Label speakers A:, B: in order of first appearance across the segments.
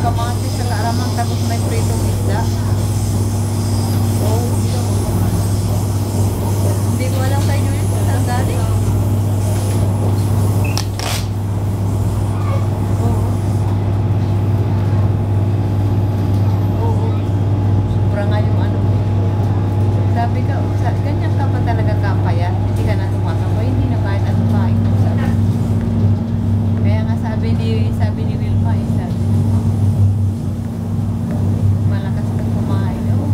A: kamatis sa karamang tapos may pritong isda. Oh. Hindi ko alam sa inyo yun. Saan galing? Sobra nga yung ano. Sabi ka, ganyan ka pa talaga kapaya. Hindi ka na tumatakbo. Hindi na kahit ano kain mo sabi. Kaya nga sabi ni Wilma, sabi, malakas ka kumain. Oh.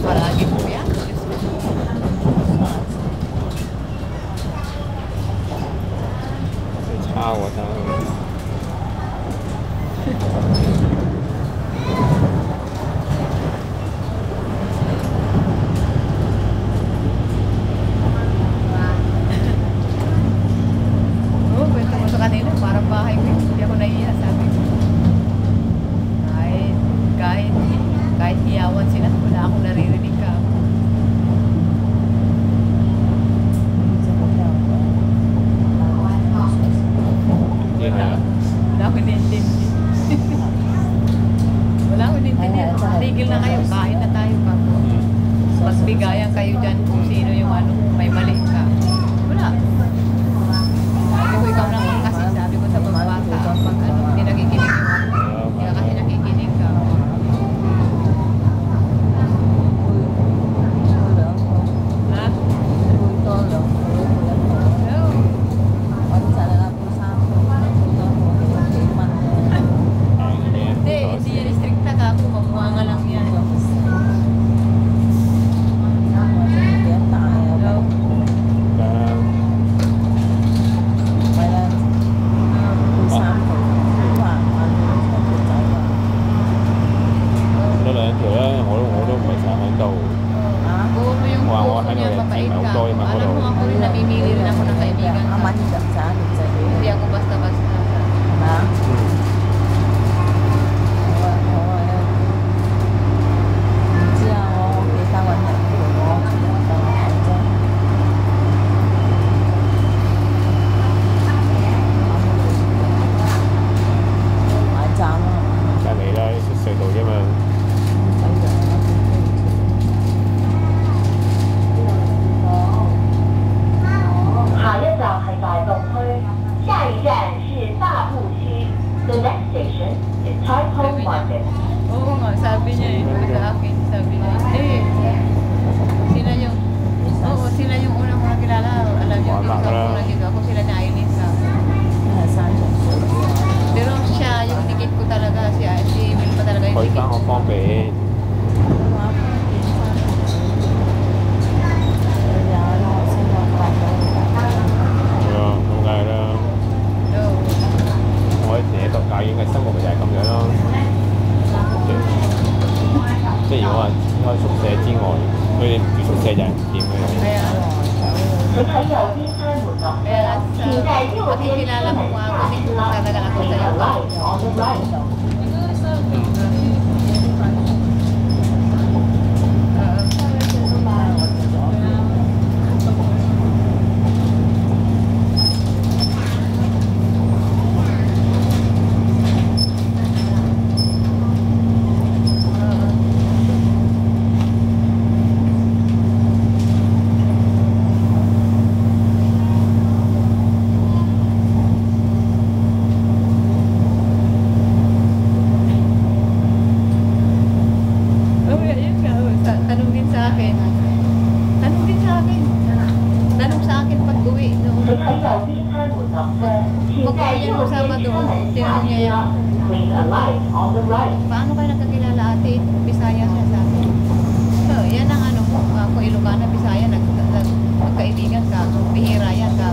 A: Palagi po yan.
B: Awa sa
A: Kwento mo sa kanila, parang bahay ko yun. Hindi ako nahiya, sabi ko. Kahit hiyawan sila, wala akong naririnig ka. Wala akong inintindi. Wala akong inintindi. Tigil na kayo, kain na tayo pa. Magbigayan kayo dyan kung sino yung ano, may mali ka. Wala. Sabi ko, ikaw naman kasi, sabi ko sa babata, pag ano, hindi nakikinig mo. Hindi ka kasi nakikinig ka. Ha? Hindi yan stricta ka, kumakuha nga lang yan. Alam mo ako rin, namimili rin ako ng kaibigan ka. Hindi ako basta-basta. Oo nga, sabi niya sa akin, sabi niya, sila yung unang ko nakilala. Alam niyo, ako sila na Ainisa. Pero siya, yung dikit ko talaga, si Wilma talaga yung dikit ko. Makikilala mo ako, hindi ko talaga ako sa iyo. Tanong din sa akin. Tanong din sa akin. Tanong sa akin pag uwi noon.
B: 你朋友第三组乘客，请在右边车门
A: Tinanong niya yan.
B: Please alight on the right.
A: Paano kayo nagkakilala ate? Bisaya siya sa akin. So, yan ang ano mo. Ako Ilocana, Bisaya, magkaibigan ka. Bihira yan ka.